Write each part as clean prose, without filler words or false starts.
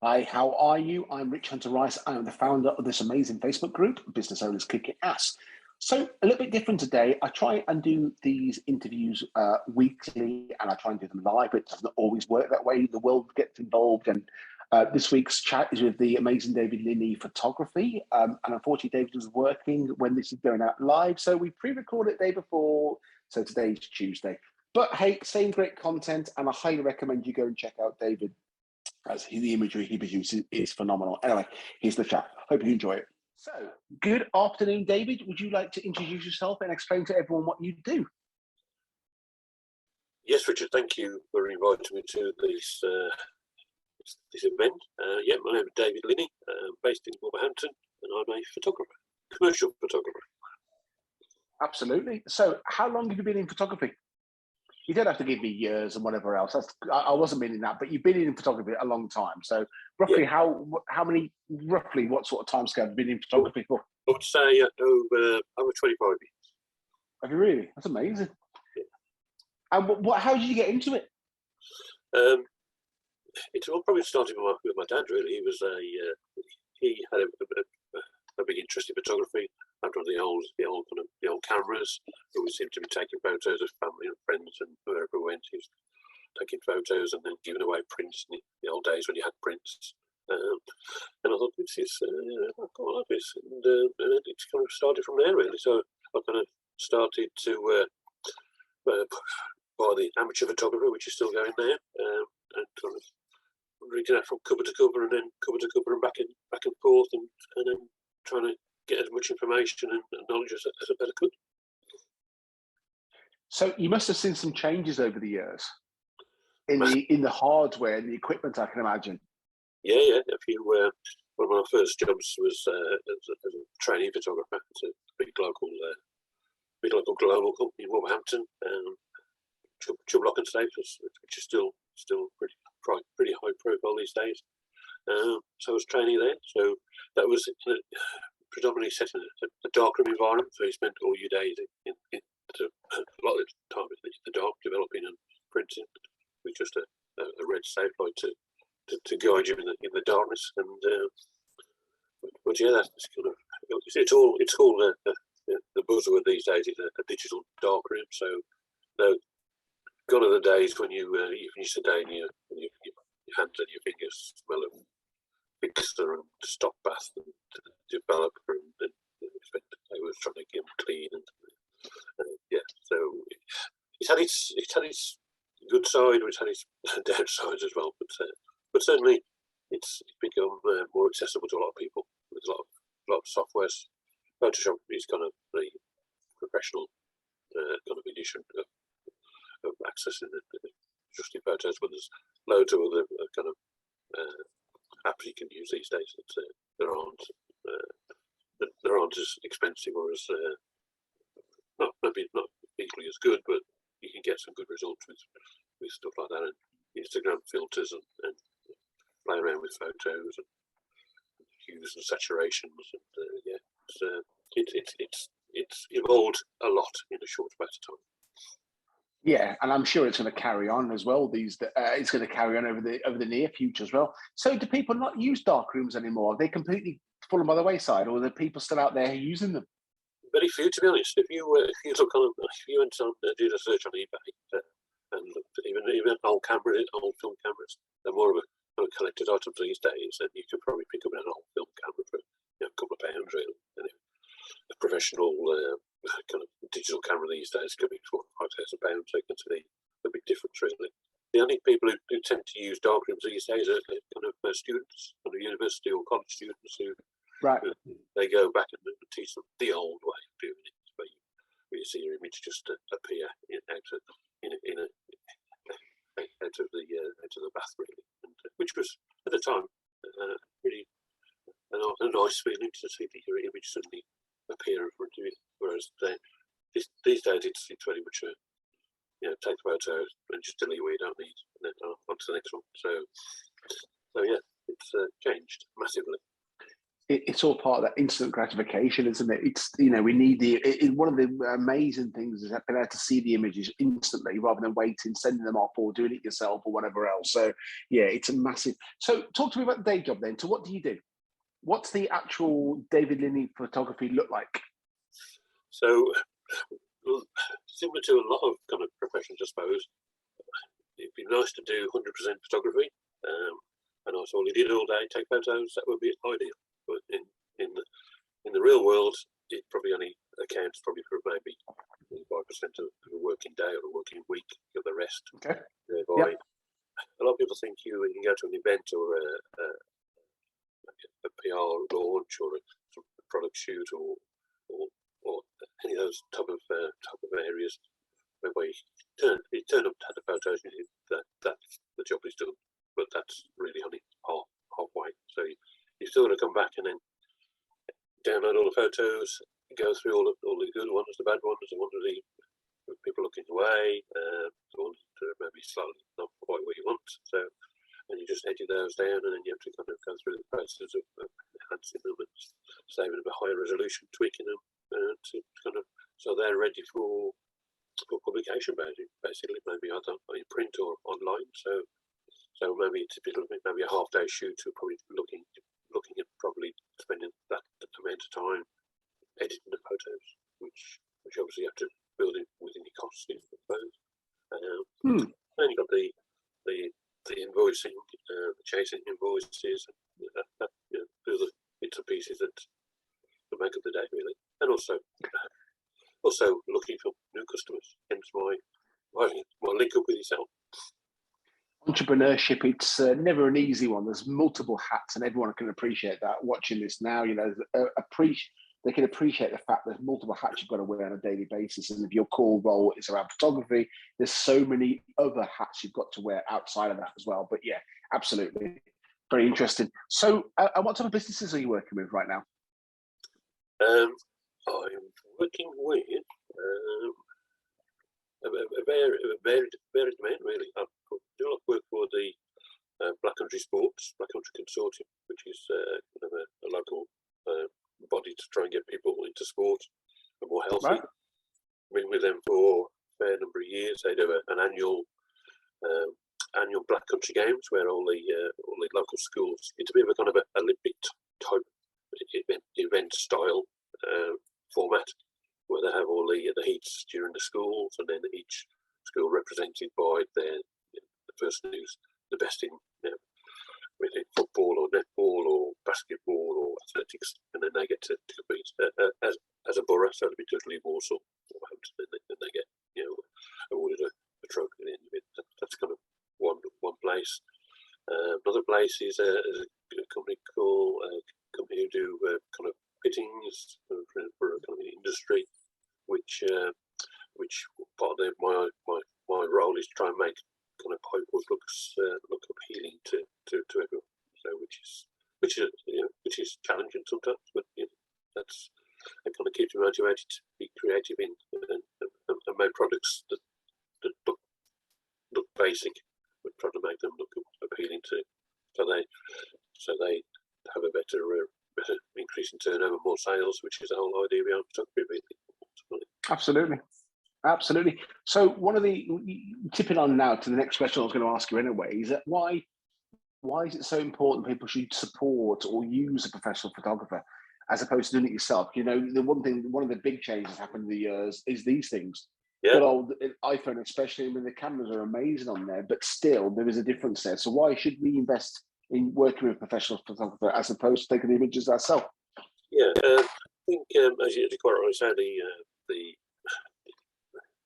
Hi, how are you? I'm Rich Hunter Rice. I'm the founder of this amazing Facebook group, Business Owners Kicking Ass. So, a little bit different today. I try and do these interviews weekly and I try and do them live, but it doesn't always work that way. The world gets involved. And this week's chat is with the amazing David Linney photography. And unfortunately, David was working when this is going out live. So, we pre recorded it the day before. So, today's Tuesday. But hey, same great content. And I highly recommend you go and check out David, as the imagery he produces is phenomenal. Anyway, here's the chat. Hope you enjoy it. So, good afternoon, David. Would you like to introduce yourself and explain to everyone what you do? Yes, Richard, thank you for inviting me to this event. My name is David Linney, based in Wolverhampton, and I'm a photographer, commercial photographer. Absolutely. So, how long have you been in photography? You don't have to give me years and whatever else. I wasn't meaning that, but you've been in photography a long time. So, roughly, how many, roughly, what sort of time scale have you been in photography for? I would say over 25 years. Have you really? That's amazing. Yeah. And how did you get into it? It's all probably started with my dad. Really, he had a big interest in photography. Had one of the old cameras. He always seemed to be taking photos of family and friends and wherever we went. He was taking photos and then giving away prints in the old days when you had prints. And I thought, this is I quite like this, and it's kind of started from there really. So I kind of started to buy the amateur photography, which is still going there, and kind of reading that from cover to cover and then cover to cover and back and forth, and then trying to get as much information and knowledge as I could. So you must have seen some changes over the years in the hardware and the equipment, I can imagine. Yeah. A few. One of my first jobs was as a trainee photographer. It's a big local global company in Wolverhampton, Chublock and Staples, which is still pretty high profile these days. So I was training there. So that was predominantly set in a darkroom environment. So you spent all your days in a lot of the time in the dark, developing and printing with just a red safe light to guide you in the darkness. And but yeah, that's kind of it's all the buzzword these days is a digital darkroom. So gone are the days when you sit down and your hands and your fingers smell of fixer and stock bath and developer, and I was trying to get them clean, and so it's had its good side, it's had its downsides as well, but certainly it's become more accessible to a lot of people. There's a lot of software. Photoshop is kind of the professional kind of edition of accessing just in photos, but there's loads of other kind of apps you can use these days that aren't as expensive or as maybe not equally as good, but you can get some good results with stuff like that, and Instagram filters and play around with photos and hues and saturations, and it's evolved a lot in a short amount of time. Yeah, and I'm sure it's going to carry on as well. It's going to carry on over the near future as well. So, do people not use dark rooms anymore? Are they completely fallen by the wayside, or are there people still out there using them? Very few, to be honest. If you look on, if you went on did a search on eBay and looked at even old film cameras, they're more of a collected item these days, and you can probably pick up an old film camera for a couple of pounds, really. And a professional kind of digital camera these days could be £4,000 or £5,000, so you can see the big difference, really. The only people who tend to use darkrooms these days are kind of students, kind of university or college students who they go back and teach them the old way of doing it, where you see your image just appear out of the bath, really, and, which was at the time really a nice feeling to see your image suddenly appear in front of you. Whereas these days it's very much take the photo and just delete what you don't need, and then on to the next one. So yeah, it's changed massively. it's all part of that instant gratification, isn't it? It's, we need one of the amazing things is being able to see the images instantly rather than waiting, sending them off or doing it yourself or whatever else. So yeah, it's a massive. So talk to me about the day job then. So what do you do? What's the actual David Linney photography look like? So similar to a lot of kind of professions, I suppose. It'd be nice to do 100% photography, and also only did all day take photos. That would be ideal. But in the real world, it probably only accounts probably for maybe 5% of a working day or a working week of the rest. Okay. Thereby, a lot of people think you can go to an event or a PR launch or a product shoot or any of those type of areas where you turn up to the photos and that the job is done, but that's really only halfway. So you still got to come back and then download all the photos, go through all the good ones, the bad ones, the ones the people looking away, the ones that are maybe slightly not quite what you want. So, and you just edit those down, and then you have to kind of go through the process of enhancing them and saving them a higher resolution, tweaking them to kind of so they're ready for publication, basically, maybe either in print or online. So maybe typically maybe a half day shoot, or probably looking at probably spending that amount of time editing the photos, which obviously you have to build in within your costs, I suppose. Then you've got the invoicing, the chasing invoices, and do the bits and pieces that make up the day, really, and also looking for new customers. Hence my link up with yourself. Entrepreneurship, it's never an easy one. There's multiple hats, and everyone can appreciate that. Watching this now, they can appreciate the fact there's multiple hats you've got to wear on a daily basis. And if your core role is around photography, there's so many other hats you've got to wear outside of that as well. But yeah, absolutely. Very interesting. So what type of businesses are you working with right now? I'm working with a varied domain, really. I do a lot of work for the Black Country Consortium, which is kind of a local body to try and get people into sport and more healthy. Right. I've been with them for a fair number of years. They do an annual Black Country Games where all the local schools. It's a bit of a kind of an Olympic type event style format where they have all the heats during the schools, and then each school represented by the person who's the best in whether football or netball or basketball or athletics, and then they get to compete as a borough. So it'll be totally Warsaw or Hampton, and they get awarded a trophy at the end of it. That's kind of one place. Another place is a company called who do kind of fittings for a kind of industry, which part of my role is to try and make kind of pipework look appealing to everyone. So which is challenging sometimes, but that's it kind of keeps me motivated to be creative and make products that look basic, but try to make them look appealing so they have a better increase in turnover, more sales, which is the whole idea behind photography, really. Absolutely. So one of the tipping on now to the next question I was going to ask you anyway is that why is it so important people should support or use a professional photographer as opposed to doing it yourself? One of the big changes happened in the years is these things. Yeah. Good old iPhone, especially when the cameras are amazing on there, but still there is a difference there. So why should we invest in working with a professional photographer as opposed to taking the images ourselves? Yeah, I think as you quite rightly say, the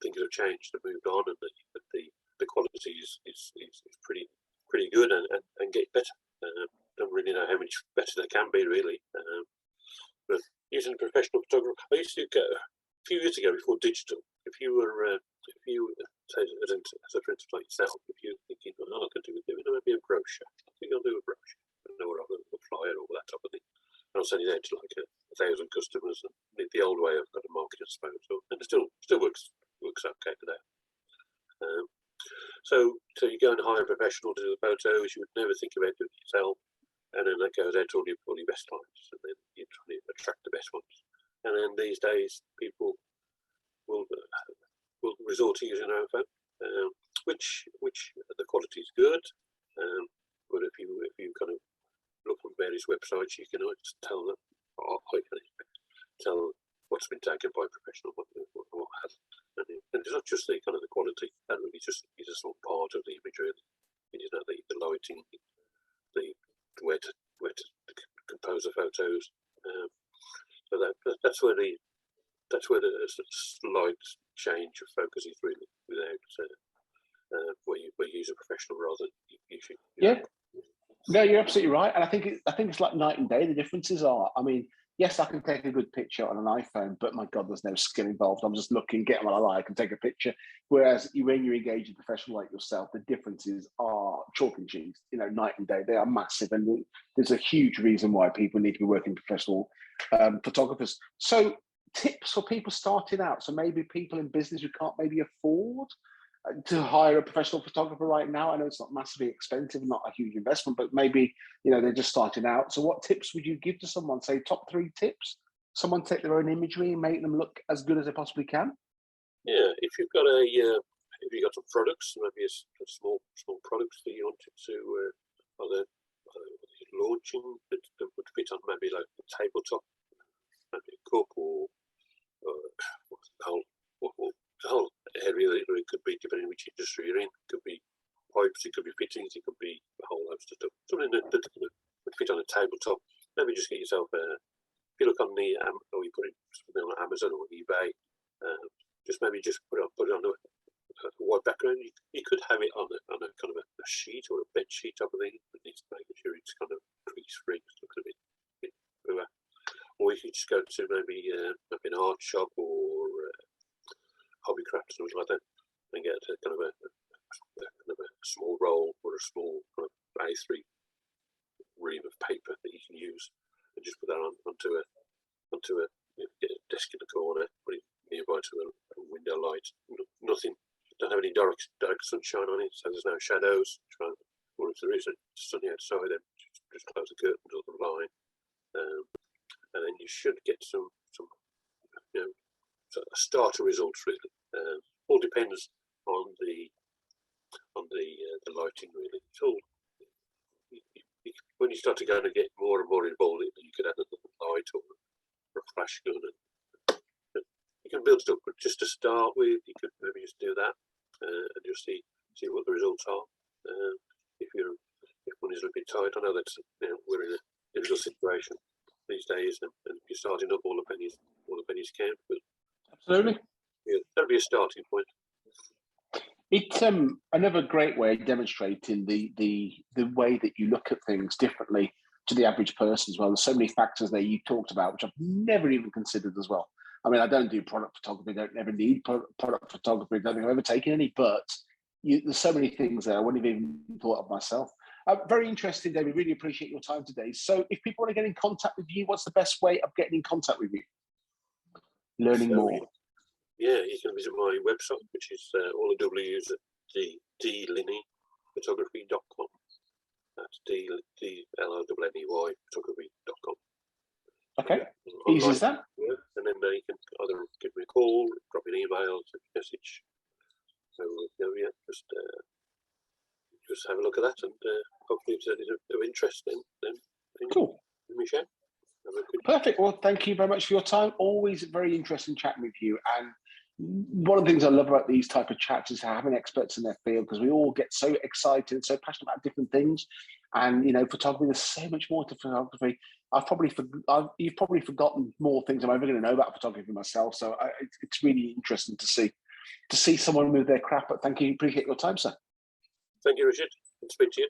things have changed and moved on, and the quality is pretty good and get better. Don't really know how much better they can be, really. But using a professional photographer, I used to get a few years ago before digital. If you say as a principal like yourself, if you're thinking, I could do maybe a brochure. I think I'll do a brochure. I know where I'll do a flyer or that type of thing. And I'll send it out to like 1,000 customers. And the old way I've got to market, I suppose, and it still works okay today. So you go and hire a professional to do the photos. You would never think about doing it yourself, and then that goes out to all your best clients. And then best ones. And then these days, people will resort to using their own phone, which the quality is good. But if you kind of look on various websites, you can always tell them, or I can tell what's been taken by a professional, what hasn't. And it's not just the kind of the quality, that really just is a small part of the image, really. You know, the lighting, the where to compose the photos. So that's where the slight change of focus is really, without where you use a professional rather than you should. Yeah. No, you're absolutely right, and I think it's like night and day. The differences are, I mean, yes, I can take a good picture on an iPhone, but my God, there's no skill involved. I'm just looking, get what I like, and take a picture. Whereas when you're engaged with a professional like yourself, the differences are chalk and cheese. You know, night and day. They are massive, and there's a huge reason why people need to be working professional photographers. So, tips for people starting out. So maybe people in business who can't maybe afford to hire a professional photographer right now. I know it's not massively expensive, not a huge investment, but maybe, you know, they're just starting out. So what tips would you give to someone? Say top 3 tips. Someone take their own imagery and make them look as good as they possibly can. Yeah, if you've got some products, maybe a small products that you wanted to either launching that would fit on maybe like a tabletop, maybe a cup or the whole area. It could be, depending on which industry you're in. It could be pipes, it could be fittings, it could be a whole host of stuff. Something that would fit on a tabletop. Maybe just get yourself if you look on the or you put it something on Amazon or eBay, just put it on a white background. You could have it on a kind of a sheet or a bed sheet type of thing. But needs to make sure it's kind of crease free. It's not going to be or you could just go to maybe an art shop or hobbycraft or something like that, and get a kind of a small roll or a small kind of A3 ream of paper that you can use, and just put that onto a get a desk in the corner, put it nearby to a window light. Nothing, don't have any direct sunshine on it, so there's no shadows. Or if there is sunny outside, then just close the curtains or the blind, and then you should get some starter results really. All depends on the lighting really. It's all, when you start to go and get more and more involved, you could add a little light or a flash gun, and you can build it up. But just to start with, you could maybe just do that and just see what the results are. If money's a little bit tight, I know that we're in a difficult situation these days, and you're starting up, all the pennies count. But absolutely, yeah, that'll be a starting point. It's another great way of demonstrating the way that you look at things differently to the average person as well. There's so many factors there you talked about, which I've never even considered as well. I mean, I don't do product photography, don't ever need product photography, don't think I've ever taken any, but there's so many things there I wouldn't have even thought of myself. Very interesting, David. Really appreciate your time today. So if people want to get in contact with you, what's the best way of getting in contact with you? Learning more. Yeah, you can visit my website, which is all the W's at dlinneyphotography.com. That's DLONNEY photography.com. Okay, easy as that. And then you can either give me a call, drop me an email, send me a message. So yeah, just have a look at that, and hopefully if it's of interest, then cool. Give me a share. Perfect. Well, thank you very much for your time. Always very interesting chatting with you. And one of the things I love about these type of chats is having experts in their field, because we all get so excited and so passionate about different things. And photography, there's so much more to photography. You've probably forgotten more things I'm ever going to know about photography myself. So it's really interesting to see someone move their craft. But thank you. Appreciate your time, sir. Thank you, Richard. Good to speak to you.